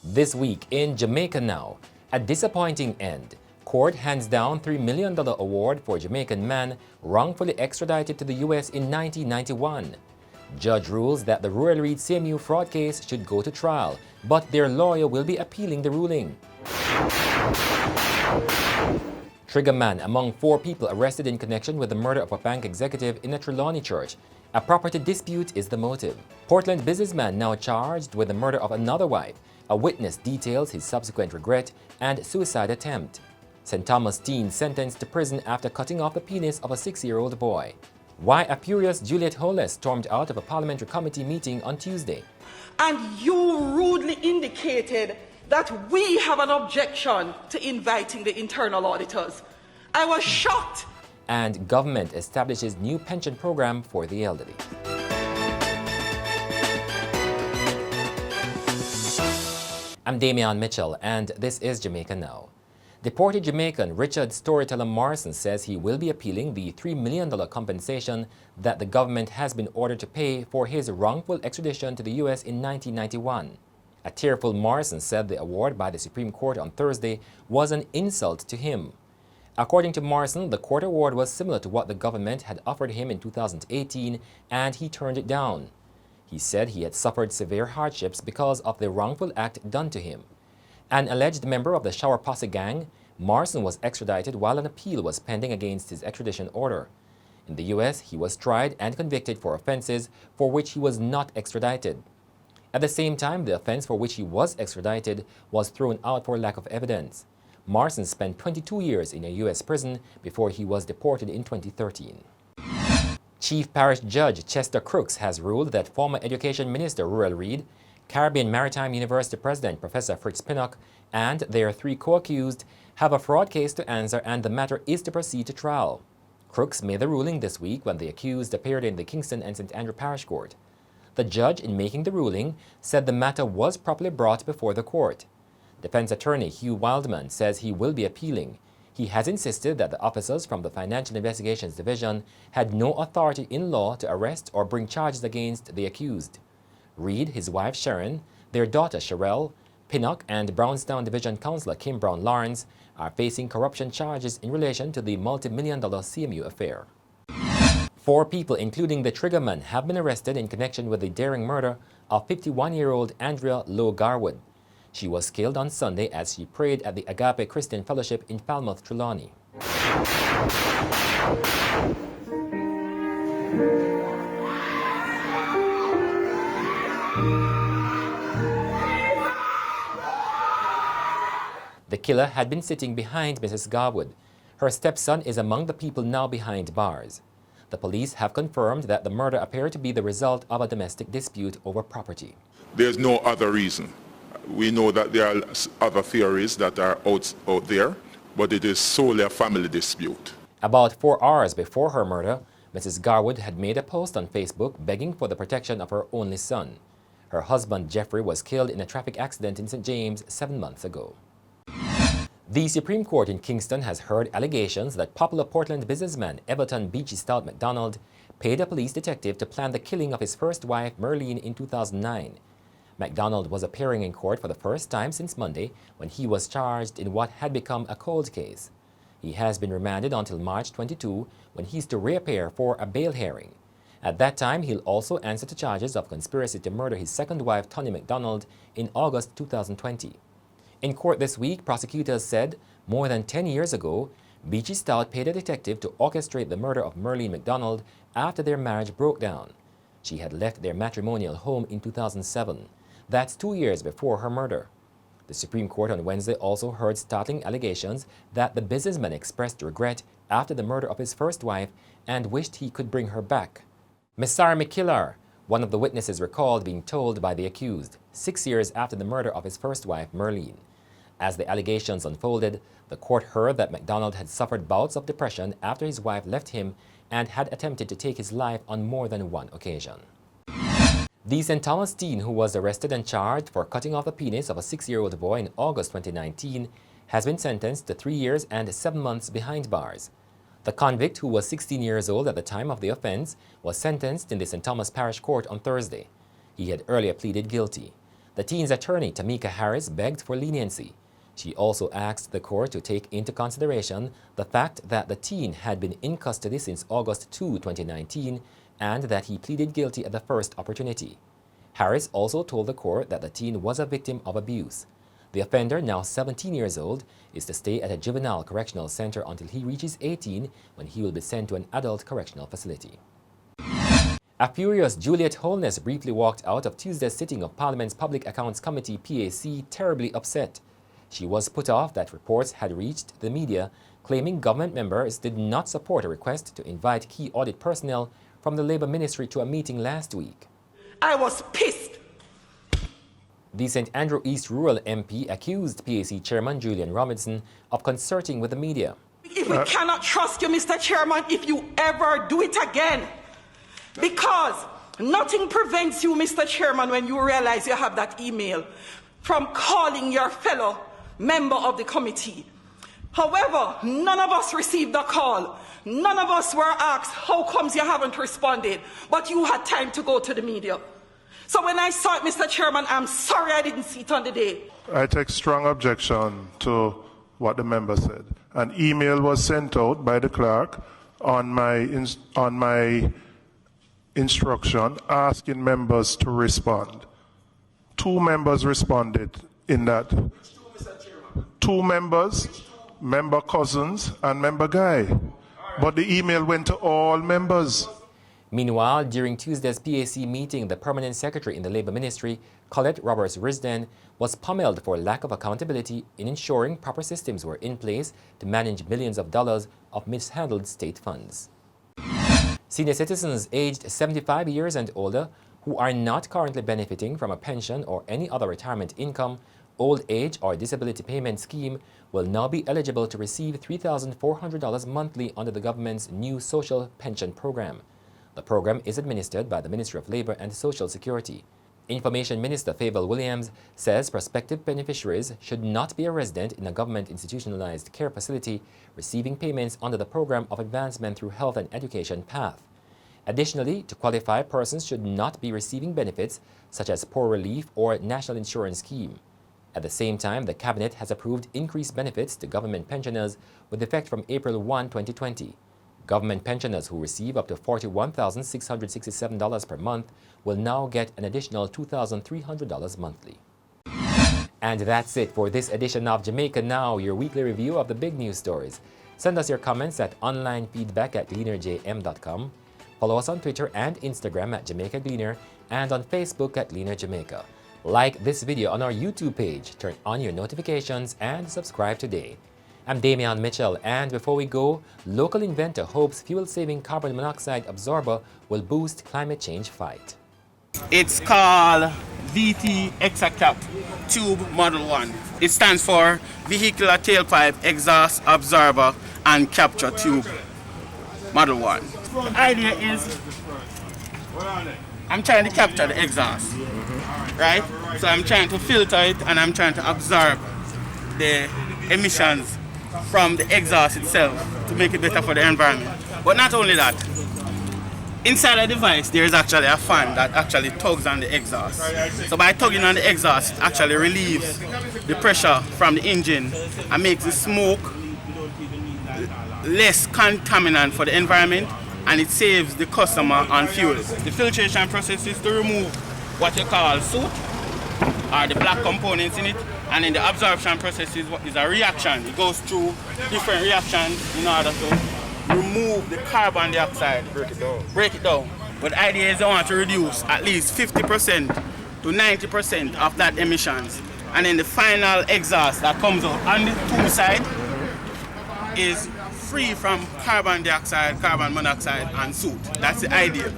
This week in Jamaica Now, a disappointing end. Court hands down $3 million award for Jamaican man wrongfully extradited to the U.S. in 1991. Judge rules that the Ruel Reid-CMU fraud case should go to trial, but their lawyer will be appealing the ruling. Triggerman among 4 people arrested in connection with the murder of a bank executive in a Trelawny church. A property dispute is the motive. Portland businessman now charged with the murder of another wife. A witness details his subsequent regret and suicide attempt. St. Thomas teen sentenced to prison after cutting off the penis of a 6-year-old boy. Why a furious Juliet Holness stormed out of a Parliamentary Committee meeting on Tuesday. And you rudely indicated that we have an objection to inviting the internal auditors. I was shocked. And government establishes new pension program for the elderly. I'm Damian Mitchell, and this is Jamaica Now. Deported Jamaican Richard Storyteller Morrison says he will be appealing the $3 million compensation that the government has been ordered to pay for his wrongful extradition to the U.S. in 1991. A tearful Morrison said the award by the Supreme Court on Thursday was an insult to him. According to Morrison, the court award was similar to what the government had offered him in 2018, and he turned it down. He said he had suffered severe hardships because of the wrongful act done to him. An alleged member of the Shower Posse gang, Morrison was extradited while an appeal was pending against his extradition order. In the U.S., he was tried and convicted for offenses for which he was not extradited. At the same time, the offense for which he was extradited was thrown out for lack of evidence. Morrison spent 22 years in a U.S. prison before he was deported in 2013. Chief Parish Judge Chester Crooks has ruled that former Education Minister Ruel Reid, Caribbean Maritime University President Professor Fritz Pinnock, and their 3 co-accused have a fraud case to answer, and the matter is to proceed to trial. Crooks made the ruling this week when the accused appeared in the Kingston and St. Andrew Parish Court. The judge, in making the ruling, said the matter was properly brought before the court. Defense attorney Hugh Wildman says he will be appealing. He has insisted that the officers from the Financial Investigations Division had no authority in law to arrest or bring charges against the accused. Reid, his wife Sharon, their daughter Sherelle, Pinnock, and Brownstown Division Councillor Kim Brown-Lawrence are facing corruption charges in relation to the multi-million-dollar CMU affair. 4 people, including the triggerman, have been arrested in connection with the daring murder of 51-year-old Andrea Lowe Garwood. She was killed on Sunday as she prayed at the Agape Christian Fellowship in Falmouth, Trelawny. The killer had been sitting behind Mrs. Garwood. Her stepson is among the people now behind bars. The police have confirmed that the murder appeared to be the result of a domestic dispute over property. There's no other reason. We know that there are other theories that are out there, but it is solely a family dispute. About 4 hours before her murder, Mrs. Garwood had made a post on Facebook begging for the protection of her only son. Her husband, Jeffrey, was killed in a traffic accident in St. James 7 months ago. The Supreme Court in Kingston has heard allegations that popular Portland businessman Everton Beachy Stout McDonald paid a police detective to plan the killing of his first wife, Merlene, in 2009. McDonald was appearing in court for the first time since Monday when he was charged in what had become a cold case. He has been remanded until March 22 when he's to reappear for a bail hearing. At that time, he'll also answer to charges of conspiracy to murder his second wife, Tony McDonald, in August 2020. In court this week, prosecutors said more than 10 years ago, Beachy Stout paid a detective to orchestrate the murder of Merlene McDonald after their marriage broke down. She had left their matrimonial home in 2007. That's 2 years before her murder. The Supreme Court on Wednesday also heard startling allegations that the businessman expressed regret after the murder of his first wife and wished he could bring her back. Miss Sarah McKillar, one of the witnesses, recalled being told by the accused 6 years after the murder of his first wife, Merlene. As the allegations unfolded, the court heard that McDonald had suffered bouts of depression after his wife left him and had attempted to take his life on more than 1 occasion. The St. Thomas teen who was arrested and charged for cutting off the penis of a 6-year-old boy in August 2019 has been sentenced to 3 years and 7 months behind bars. The convict, who was 16 years old at the time of the offense, was sentenced in the St. Thomas Parish Court on Thursday. He had earlier pleaded guilty. The teen's attorney, Tamika Harris, begged for leniency. She also asked the court to take into consideration the fact that the teen had been in custody since August 2, 2019, and that he pleaded guilty at the first opportunity. Harris also told the court that the teen was a victim of abuse. The offender, now 17 years old, is to stay at a juvenile correctional center until he reaches 18, when he will be sent to an adult correctional facility. A furious Juliet Holness briefly walked out of Tuesday's sitting of Parliament's Public Accounts Committee PAC terribly upset. She was put off that reports had reached the media claiming government members did not support a request to invite key audit personnel from the Labour Ministry to a meeting last week. I was pissed. The St. Andrew East Rural MP accused PAC Chairman Julian Robinson of concerting with the media. If we cannot trust you, Mr. Chairman, if you ever do it again, because nothing prevents you, Mr. Chairman, when you realize you have that email, from calling your fellow member of the committee. However, none of us received a call. None of us were asked, how comes you haven't responded? But you had time to go to the media. So when I saw it, Mr. Chairman, I'm sorry I didn't see it on the day. I take strong objection to what the member said. An email was sent out by the clerk on my instruction asking members to respond. 2 members responded in that. 2 members, Member Cousins and Member Guy. But the email went to all members. Meanwhile, during Tuesday's PAC meeting, the permanent secretary in the Labour Ministry, Colette Roberts-Risden, was pummeled for lack of accountability in ensuring proper systems were in place to manage millions of dollars of mishandled state funds. Senior citizens aged 75 years and older who are not currently benefiting from a pension or any other retirement income, old age or disability payment scheme will now be eligible to receive $3,400 monthly under the government's new social pension program. The program is administered by the Ministry of Labour and Social Security. Information Minister Fable Williams says prospective beneficiaries should not be a resident in a government institutionalized care facility receiving payments under the Program of Advancement through Health and Education PATH. Additionally, to qualify, persons should not be receiving benefits such as poor relief or national insurance scheme. At the same time, the Cabinet has approved increased benefits to government pensioners with effect from April 1, 2020. Government pensioners who receive up to $41,667 per month will now get an additional $2,300 monthly. And that's it for this edition of Jamaica Now, your weekly review of the big news stories. Send us your comments at onlinefeedback@gleanerjm.com. Follow us on Twitter and Instagram at Jamaica Gleaner and on Facebook at Gleaner Jamaica. Like this video on our YouTube page, turn on your notifications, and subscribe today. I'm Damian Mitchell, and before we go, local inventor hopes fuel-saving carbon monoxide absorber will boost climate change fight. It's called VT Exacap Tube Model 1. It stands for Vehicular Tailpipe Exhaust Absorber and Capture Tube Model 1. The idea is I'm trying to capture the exhaust, right? So I'm trying to filter it and I'm trying to absorb the emissions from the exhaust itself to make it better for the environment. But not only that, inside the device there is actually a fan that actually tugs on the exhaust. So by tugging on the exhaust, it actually relieves the pressure from the engine and makes the smoke less contaminant for the environment, and it saves the customer on fuel. The filtration process is to remove what you call soot or the black components in it, and then the absorption process is a reaction. It goes through different reactions in order to remove the carbon dioxide. Break it down. But the idea is they want to reduce at least 50% to 90% of that emissions. And then the final exhaust that comes out on the two side is free from carbon dioxide, carbon monoxide, and soot. That's the idea.